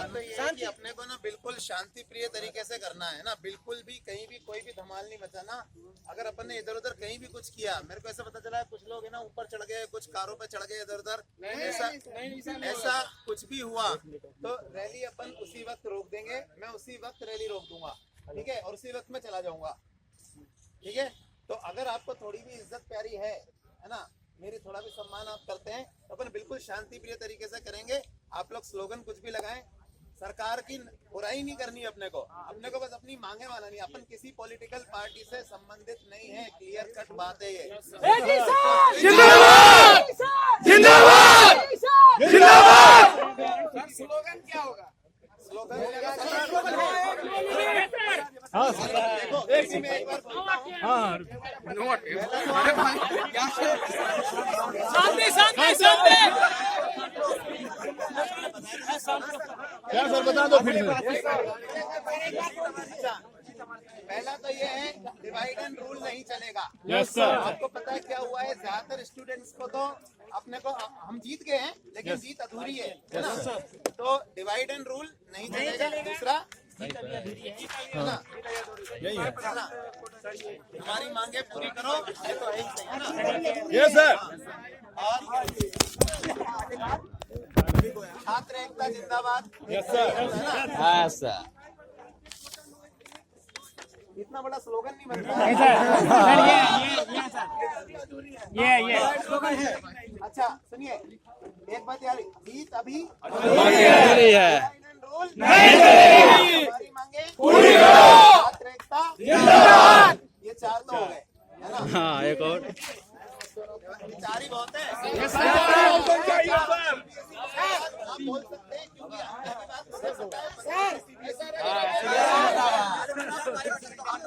बात तो ये है कि अपने को ना बिल्कुल शांति प्रिय तरीके से करना है ना, बिल्कुल भी कहीं भी कोई भी धमाल नहीं मचाना। अगर अपन ने इधर उधर कहीं भी कुछ किया, मेरे को ऐसा पता चला है कुछ लोग है ना ऊपर चढ़ गए, कुछ कारों पे चढ़ गए इधर उधर, ऐसा कुछ भी हुआ तो रैली अपन उसी वक्त रोक देंगे, मैं उसी वक्त रैली रोक दूंगा, ठीक है, और उसी वक्त मैं चला जाऊंगा, ठीक है। तो अगर आपको थोड़ी भी इज्जत प्यारी है ना, मेरी थोड़ा भी सम्मान आप करते हैं, तो अपन बिल्कुल शांति प्रिय तरीके से करेंगे। आप लोग स्लोगन कुछ भी लगाएं, सरकार की बुराई नहीं करनी अपने को बस अपनी मांगे वाला नहीं, अपन किसी पॉलिटिकल पार्टी से संबंधित नहीं है, क्लियर कट बात है ये। जिंदाबाद जिंदाबाद जिंदाबाद। स्लोगन क्या होगा? स्लोगन देखो एक बार क्या सर बता दो फिर पहला तो ये है डिवाइड एंड रूल नहीं चलेगा। Yes sir. आपको पता है क्या हुआ है, ज्यादातर स्टूडेंट्स को तो अपने को हम जीत गए हैं लेकिन जीत अधूरी है ना, तो डिवाइड एंड रूल नहीं चलेगा। दूसरा है ना, यही है हमारी मांगे पूरी करो, ये तो है ना। Yes sir. और छात्र एकता जिंदाबाद। Yes sir. हाँ सर। इतना बड़ा स्लोगन नहीं बनता नहीं सर, ये अच्छा सुनिए एक बात यार, जीत अभी है रूल हमारी मांगे पूरी करो, छात्र एकता जिंदाबाद। ये चार तो हो गए है ना। हाँ एक और चार ही बहुत है। आप बोल सकते हैं क्योंकि आप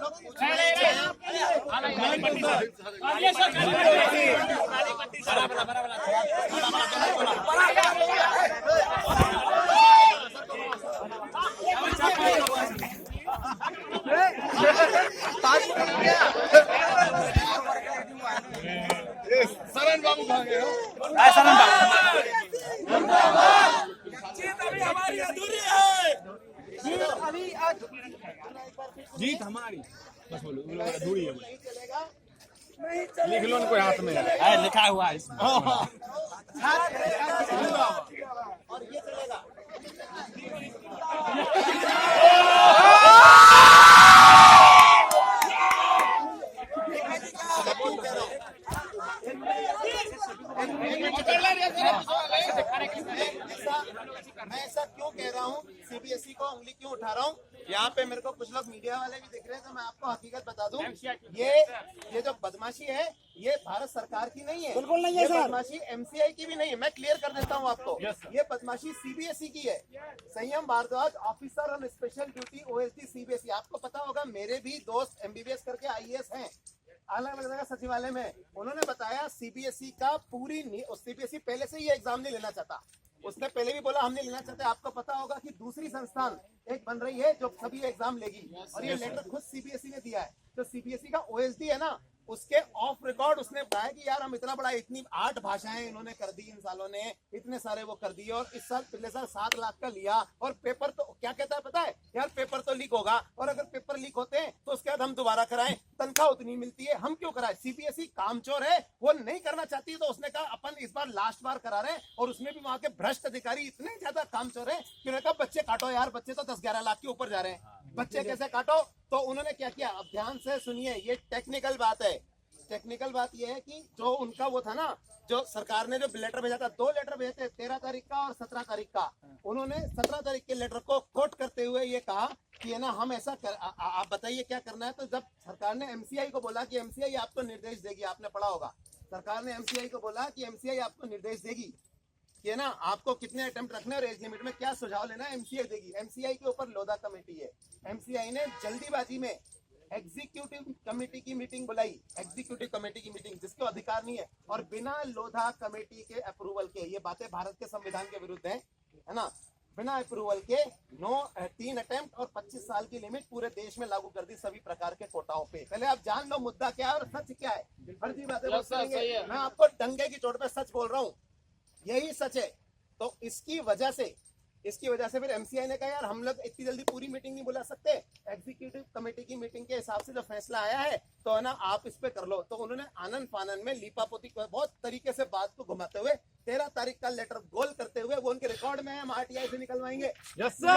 लोग पूछ रहे हैं। सरन बाबू कहाँ गए हो? हमारी अधूरी है। जीत हमारी बस बोलो अधूरी है। नहीं चलेगा। लिख लो इनको हाथ में लिखा हुआ है इसमें। और ये चलेगा। मैं ऐसा क्यों कह रहा हूँ, सीबीएसई को उंगली क्यों उठा रहा हूँ? यहाँ पे मेरे को कुछ लोग मीडिया वाले भी दिख रहे हैं, तो मैं आपको हकीकत बता दूं, ये जो बदमाशी है ये भारत सरकार की नहीं है, बिल्कुल नहीं है। ये बदमाशी एमसीआई की भी नहीं है, मैं क्लियर कर देता हूँ आपको। ये बदमाशी सीबीएसई की है। Sanyam Bhardwaj, officer on special duty OSD CBSE. आपको पता होगा मेरे भी दोस्त एमबीबीएस करके आईएएस हैं अलग अलग जगह सचिवालय में, उन्होंने बताया सीबीएसई का सीबीएसई पहले से ही एग्जाम नहीं लेना चाहता, उसने पहले भी बोला हम नहीं लेना चाहते। आपको पता होगा कि दूसरी संस्थान एक बन रही है जो सभी एग्जाम लेगी, और ये लेटर खुद सीबीएसई ने दिया है। तो सीबीएसई का ओएसडी है ना, उसके ऑफ रिकॉर्ड उसने बताया कि यार हम इतना बड़ा, इतनी 8 भाषाएं इन्होंने कर दी इन सालों ने, इतने सारे वो कर दिए, और इस साल पिछले साल 7 लाख का लिया, और पेपर तो क्या कहता है पता है यार, पेपर तो लीक होगा, और अगर पेपर लीक होते हैं तो उसके बाद हम दोबारा कराएं, तनख्वाह उतनी मिलती है, हम क्यों कराएं? सीबीएसई कामचोर है, वो नहीं करना चाहती है, तो उसने कहा अपन इस बार लास्ट बार करा रहे हैं, और उसमें भी वहां के भ्रष्ट अधिकारी इतने ज्यादा कामचोर है कि उन्होंने कहा बच्चे काटो यार, बच्चे तो 10-11 लाख के ऊपर जा रहे हैं, बच्चे कैसे काटो? तो उन्होंने क्या किया, अब ध्यान से सुनिए, ये टेक्निकल बात है। टेक्निकल बात यह है कि जो उनका वो था ना, जो सरकार ने जो लेटर भेजा था, 2 लेटर भेजे थे, 13 तारीख का और 17 तारीख का। उन्होंने 17 तारीख के लेटर को कोट करते हुए ये कहा कि है ना हम ऐसा आप बताइए क्या करना है। तो जब सरकार ने एमसीआई को बोला कि एमसीआई आपको निर्देश देगी, आपने पढ़ा होगा, सरकार ने एमसीआई को बोला कि एमसीआई आपको निर्देश देगी कि है ना आपको कितने अटेम्प्ट रखने और एज लिमिट में क्या सुझाव लेना है, एमसीआई देगी। एमसीआई के ऊपर लोधा कमेटी है, एमसीआई ने जल्दीबाजी में एग्जीक्यूटिव कमेटी की मीटिंग बुलाई, एग्जीक्यूटिव कमेटी की मीटिंग जिसको अधिकार नहीं है, और बिना लोधा कमेटी के अप्रूवल के, ये बातें भारत के संविधान के विरुद्ध है ना, बिना अप्रूवल के 3 अटेम्प्ट और 25 साल की लिमिट पूरे देश में लागू कर दी सभी प्रकार के कोटाओं पे। पहले आप जान लो मुद्दा क्या है और सच क्या है, फर्जी बातें मैं आपको डंगे की चोट पे सच बोल रहा हूँ, यही सच है। तो इसकी वजह से इसकी वजह से फिर एमसीआई ने कहा यार हम लोग इतनी जल्दी पूरी मीटिंग नहीं बुला सकते, एग्जीक्यूटिव कमेटी की मीटिंग के हिसाब से जो फैसला आया है तो है ना आप इस पे कर लो। तो उन्होंने आनंद फानन में लीपापोती बहुत तरीके से बात को घुमाते हुए 13 तारीख का लेटर गोल करते हुए वो उनके रिकॉर्ड में हम आरटीआई से निकलवाएंगे। Yes sir.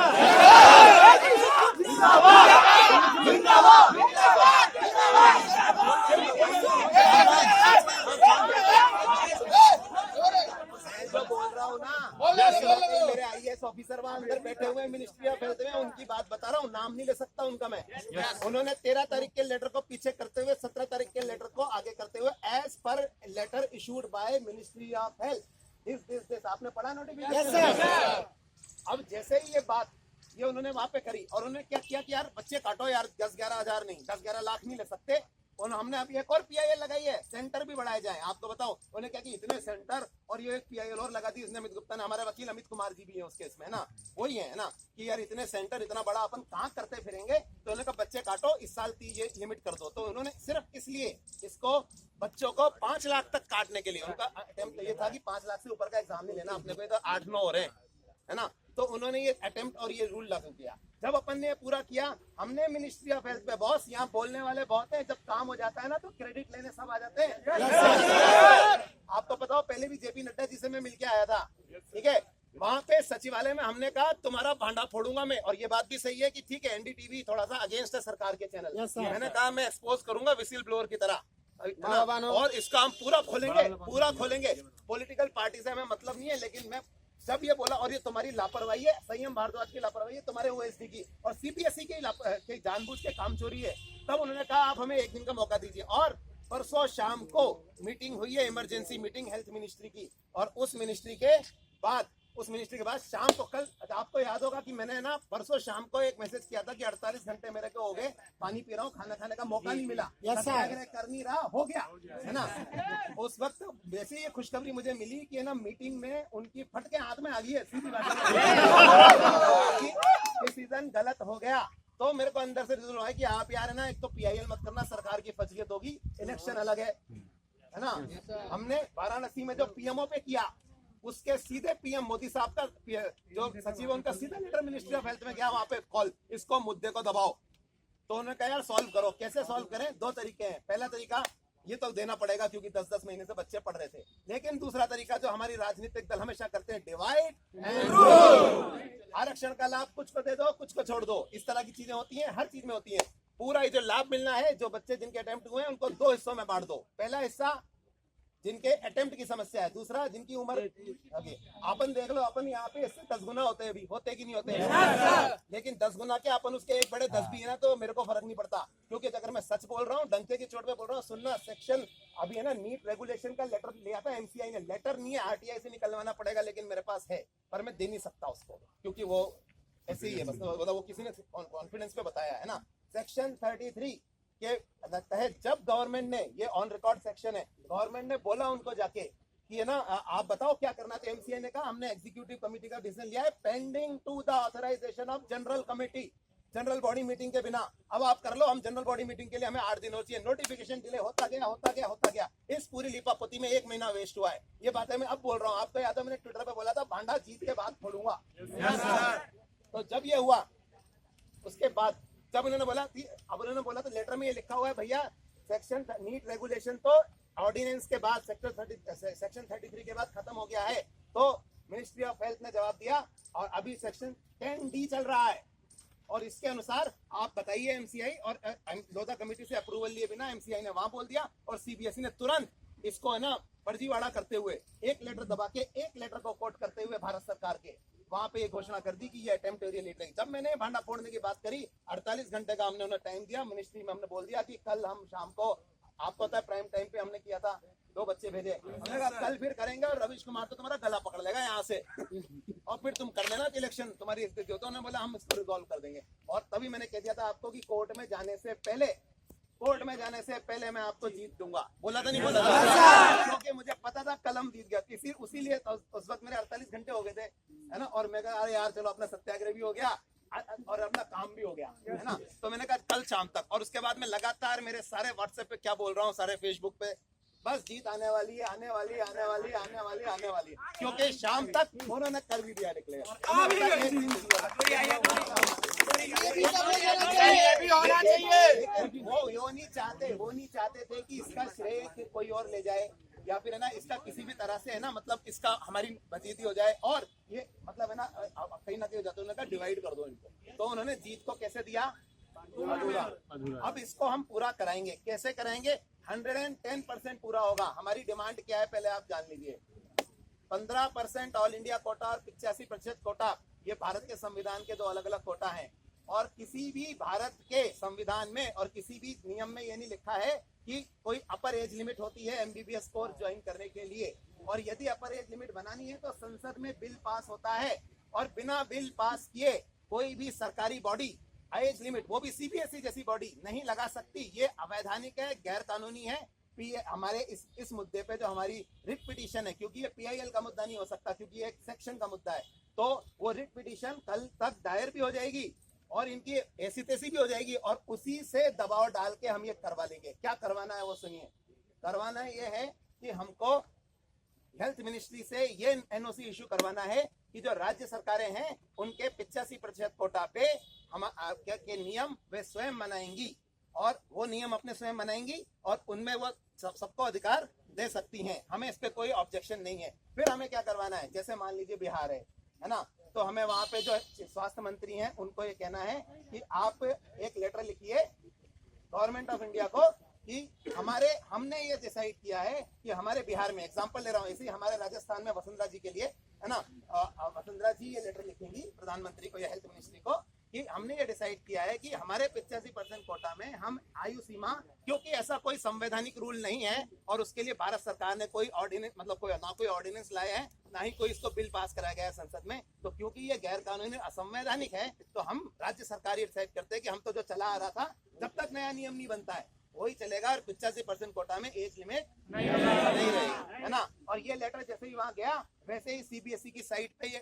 जो बोल रहा हूँ ना, मेरे आईएएस ऑफिसर वहाँ अंदर बैठे हुए हैं मिनिस्ट्री ऑफ हेल्थ में, उनकी बात बता रहा हूँ, नाम नहीं ले सकता उनका मैं। उन्होंने 13 तारीख के लेटर को पीछे करते हुए 17 तारीख के लेटर को आगे करते हुए as per letter issued by ministry of health this आपने पढ़ा नोटिफिकेशन? अब जैसे ही ये बात ये उन्होंने वहां पे करी और उन्होंने क्या किया कि यार बच्चे काटो यार, 10-11 हजार नहीं 10-11 लाख नहीं ले सकते। और हमने अभी एक और पीआईएल लगाई है, सेंटर भी बढ़ाए जाए। आपको बताओ उन्होंने क्या कि इतने सेंटर और ये एक पीआईएल और लगा दी इसने अमित गुप्ता ने, हमारे वकील अमित कुमार जी भी है उस केस में ना, वही है ना कि यार इतने सेंटर इतना बड़ा अपन कहाँ करते फिरेंगे। तो उन्होंने कहा बच्चे काटो, इस साल ये लिमिट कर दो। तो उन्होंने सिर्फ इसलिए इसको बच्चों को 5 लाख तक काटने के लिए उनका अटेम्प्ट ये था कि 5 लाख से ऊपर का एग्जाम नहीं लेना अपने पे, तो 8-9 हो रहे हैं है ना। तो उन्होंने ये अटेम्प्ट और ये रूल लागू किया। जब अपन ने पूरा किया, हमने मिनिस्ट्री ऑफ हेल्थ पे बॉस यहाँ बोलने वाले बहुत हैं, जब काम हो जाता है ना तो क्रेडिट लेने सब आ जाते हैं। आपको पता हो पहले भी जेपी नड्डा जी से मैं मिलके आया था, ठीक है, वहाँ पे सचिवालय में हमने कहा तुम्हारा भांडा फोड़ूंगा मैं। और ये बात भी सही है कि ठीक है एनडीटीवी थोड़ा सा अगेंस्ट है सरकार के चैनल, मैंने कहा मैं एक्सपोज करूंगा विसिल ब्लोअर की तरह और इसका हम पूरा खोलेंगे। पॉलिटिकल पार्टी से हमें मतलब नहीं है, लेकिन मैं जब ये बोला और ये तुम्हारी लापरवाही है, संयम भारद्वाज की लापरवाही है, तुम्हारे ओएसडी की और सीपीएसई की जानबूझ के काम चोरी है, तब उन्होंने कहा आप हमें 1 दिन का मौका दीजिए। और परसों शाम को मीटिंग हुई है, इमरजेंसी मीटिंग हेल्थ मिनिस्ट्री की, और उस मिनिस्ट्री के बाद शाम को, कल आपको याद होगा कि मैंने ना परसों शाम को एक मैसेज किया था कि 48 घंटे मेरे को हो गए, पानी पी रहा हूँ, खाना खाने का मौका नहीं मिला, सत्याग्रह कर नहीं रहा, हो गया है ना। उस वक्त वैसे ये खुशखबरी मुझे मिली कि है ना मीटिंग में उनकी फट के हाथ में आ गई है, सीधी बात डिसीजन गलत हो गया। तो मेरे को अंदर से रिजल्ट है कि आप यार है ना, एक तो पीआईएल मत करना, सरकार की फजीयत होगी, इलेक्शन अलग है ना। हमने वाराणसी में जो पीएमओ पे किया उसके सीधे पीएम मोदी साहब का जो सचिव उनका सीधा लेटर मिनिस्ट्री ऑफ हेल्थ में गया, वहां पे कॉल इसको मुद्दे को दबाओ। तो उन्होंने कहा यार सॉल्व करो। कैसे सॉल्व करें? 2 तरीके हैं। पहला तरीका ये तो देना पड़ेगा क्योंकि 10-10 महीने से बच्चे पढ़ रहे थे, लेकिन दूसरा तरीका जो हमारी राजनीतिक दल हमेशा करते हैं, डिवाइड एंड रूल। आरक्षण का लाभ कुछ को दे दो, कुछ को छोड़ दो, इस तरह की चीजें होती हैं, हर चीज में होती है। पूरा ये जो लाभ मिलना है, जो बच्चे जिनके अटेम्प्ट हुए हैं उनको 2 हिस्सों में बांट दो। पहला हिस्सा जिनके अटेम्प्ट की समस्या है, दूसरा जिनकी उम्र अभी अपन देख लो, अपन यहाँ पे इससे 10 गुना होते हैं, अभी होते कि नहीं होते हैं, लेकिन 10 गुना के अपन उसके 1 बड़े 10 भी है ना, तो मेरे को फर्क नहीं पड़ता, क्योंकि अगर मैं सच बोल रहा हूँ, डंके की चोट पे बोल रहा हूँ। सुनना, सेक्शन अभी है ना नीट रेगुलेशन का लेटर लिया था एमसीआई ने, लेटर नहीं है, आरटीआई से निकलवाना पड़ेगा, लेकिन मेरे पास है, पर मैं दे नहीं सकता उसको क्योंकि वो ऐसे ही है, बस वो किसी ने कॉन्फिडेंस पे बताया है ना। सेक्शन 33 के तहत जब गवर्नमेंट ने, ये ऑन रिकॉर्ड सेक्शन है, गवर्नमेंट ने बोला उनको जाके कि है ना आप बताओ क्या करना है, तो एमसीआई ने कहा हमने एग्जीक्यूटिव कमेटी का डिसीजन लिया है, pending to the authorization of general committee, general body meeting के बिना। अब आप कर लो, हम जनरल बॉडी मीटिंग के लिए हमें 8 दिन हो चाहिए। नोटिफिकेशन डिले होता गया। इस पूरी लीपापोती में 1 महीना वेस्ट हुआ है। ये बात है मैं अब बोल रहा हूँ, आपको याद है मैंने ट्विटर पे बोला था भांडा जीत के बाद फोड़ूंगा। तो जब ये हुआ उसके बाद जब उन्होंने बोला तो लेटर में ये लिखा हुआ है भैया, सेक्शन नीट रेगुलेशन तो ऑर्डिनेंस के बाद सेक्शन 33 के बाद खत्म हो गया है। तो मिनिस्ट्री ऑफ हेल्थ ने जवाब दिया और अभी सेक्शन 10D चल रहा है और इसके अनुसार आप बताइए एमसीआई, और लोधा कमेटी से अप्रूवल लिए बिना एमसीआई ने वहां बोल दिया और सीबीएसई ने तुरंत इसको है ना फर्जीवाड़ा करते हुए एक लेटर दबा के, एक लेटर को कोट करते हुए भारत सरकार के वहां पे ये घोषणा कर दी कि ये अटेम्प्ट लीड रहेगी। जब मैंने भांडा फोड़ने की बात करी, 48 घंटे का हमने उन्हें टाइम दिया। मिनिस्ट्री में हमने बोल दिया कि कल हम शाम को, आपको पता है प्राइम टाइम पे हमने किया था, 2 बच्चे भेजे, हमने कहा कल फिर करेंगे और रवीश कुमार तो तुम्हारा गला पकड़ लेगा यहाँ से और फिर तुम कर लेना इलेक्शन, तुम्हारी स्थिति हो। तो उन्होंने बोला हम इसको रिजॉल्व कर देंगे। और तभी मैंने कह दिया था आपको कि कोर्ट में जाने से पहले मैं आपको जीत दूंगा। बोला था नहीं बोला था? क्योंकि मुझे पता था कलम जीत गया, उसीलिए उस वक्त मेरे 48 घंटे हो गए थे, है ना। और मैं कहा अरे यार चलो अपना सत्याग्रह भी हो गया और अपना काम भी हो गया, है ना। तो मैंने कहा कल शाम तक, और उसके बाद में लगातार मेरे सारे व्हाट्सएप पे क्या बोल रहा हूँ, सारे फेसबुक पे बस जीत आने वाली है, आने वाली है, आने वाली है, आने वाली है, आने वाली है, क्योंकि शाम तक उन्होंने कर भी दिया डिक्लेयर। वो नहीं चाहते थे कि इसका श्रेय कोई और ले जाए या फिर है ना इसका किसी भी तरह से है ना मतलब इसका हमारी बजीती हो जाए और ये मतलब है ना कहीं ना कहीं हो जाता है, उन्होंने कहा डिवाइड कर दो इनको। तो उन्होंने जीत को कैसे दिया? अधूरा। अब इसको हम पूरा कराएंगे। कैसे कराएंगे? 110% पूरा होगा। हमारी डिमांड क्या है पहले आप जान लीजिए। 15% ऑल इंडिया कोटा और 85% कोटा, ये भारत के संविधान के दो अलग अलग कोटा हैं और किसी भी भारत के संविधान में और किसी भी नियम में ये नहीं लिखा है कि कोई अपर एज लिमिट होती है एमबीबीएस कोर्स ज्वाइन करने के लिए। और यदि अपर एज लिमिट बनानी है तो संसद में बिल पास होता है और बिना बिल पास किए कोई भी सरकारी बॉडी एज लिमिट, वो भी सीबीएसई जैसी बॉडी, नहीं लगा सकती। ये अवैधानिक है, गैर कानूनी है। हमारे इस मुद्दे पे जो हमारी रिट पिटीशन है, क्योंकि ये पीआईएल का मुद्दा नहीं हो सकता क्योंकि ये एक सेक्शन का मुद्दा है, तो वो रिट पिटीशन कल तक दायर भी हो जाएगी और इनकी ऐसी तैसी भी हो जाएगी और उसी से दबाव डाल के हम ये करवा लेंगे। क्या करवाना है वो सुनिए। करवाना ये है कि हमको हेल्थ मिनिस्ट्री से ये एनओसी इशू करवाना है कि जो राज्य सरकारें हैं उनके 85% कोटा पे हम के नियम वे स्वयं बनाएंगी और वो नियम अपने स्वयं बनाएंगी और उनमें वो सबको अधिकार दे सकती हैं। हमें इस पे कोई ऑब्जेक्शन नहीं है। फिर हमें क्या करवाना है? जैसे मान लीजिए बिहार है ना, तो हमें वहां पे जो स्वास्थ्य मंत्री हैं उनको ये कहना है कि आप एक लेटर लिखिए गवर्नमेंट ऑफ इंडिया को कि हमने ये डिसाइड किया है कि हमारे बिहार में, एग्जांपल ले रहा हूँ, इसी हमारे राजस्थान में वसुंधरा जी के लिए है ना, वसुंधरा जी ये लेटर लिखेंगी प्रधानमंत्री को या हेल्थ मिनिस्ट्री को कि हमने ये डिसाइड किया है कि हमारे 85% कोटा में हम आयु सीमा, क्योंकि ऐसा कोई संवैधानिक रूल नहीं है और उसके लिए भारत सरकार ने कोई ऑर्डिनेंस मतलब कोई ऑर्डिनेंस लाया है, ना ही कोई इसको बिल पास कराया गया है संसद में, तो क्योंकि ये गैर कानूनी असंवैधानिक है तो हम राज्य सरकार ये डिसाइड करते हैं कि हम तो जो चला आ रहा था जब तक नया नियम नहीं बनता है वही चलेगा और 85% कोटा में एज लिमिट नहीं रहेगी, है ना। और ये लेटर जैसे ही वहां गया वैसे ही सीबीएसई की साइट पे ये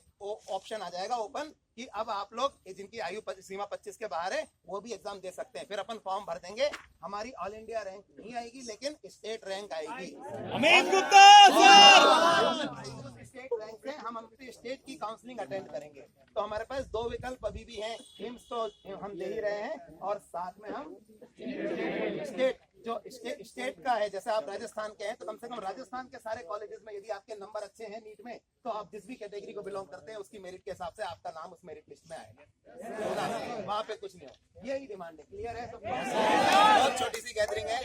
ऑप्शन आ जाएगा ओपन कि अब आप लोग जिनकी आयु सीमा 25 के बाहर है वो भी एग्जाम दे सकते हैं। फिर अपन फॉर्म भर देंगे। हमारी ऑल इंडिया रैंक नहीं आएगी लेकिन स्टेट रैंक आएगी। अमित गुप्ता स्टेट रैंक से हम अपनी स्टेट की काउंसलिंग अटेंड करेंगे। तो हमारे पास दो विकल्प अभी भी हैं। एम्स तो हम दे ही रहे हैं और साथ में हम स्टेट जो स्टेट का है, जैसे आप राजस्थान के हैं तो कम से कम राजस्थान के सारे कॉलेजेस में यदि आपके नंबर अच्छे हैं नीट में तो आप जिस भी कैटेगरी को बिलोंग करते हैं उसकी मेरिट के हिसाब से आपका नाम उस मेरिट लिस्ट में आएगा। वहाँ पे कुछ नहीं हो। यही डिमांड है। क्लियर है? बहुत छोटी सी गैदरिंग है।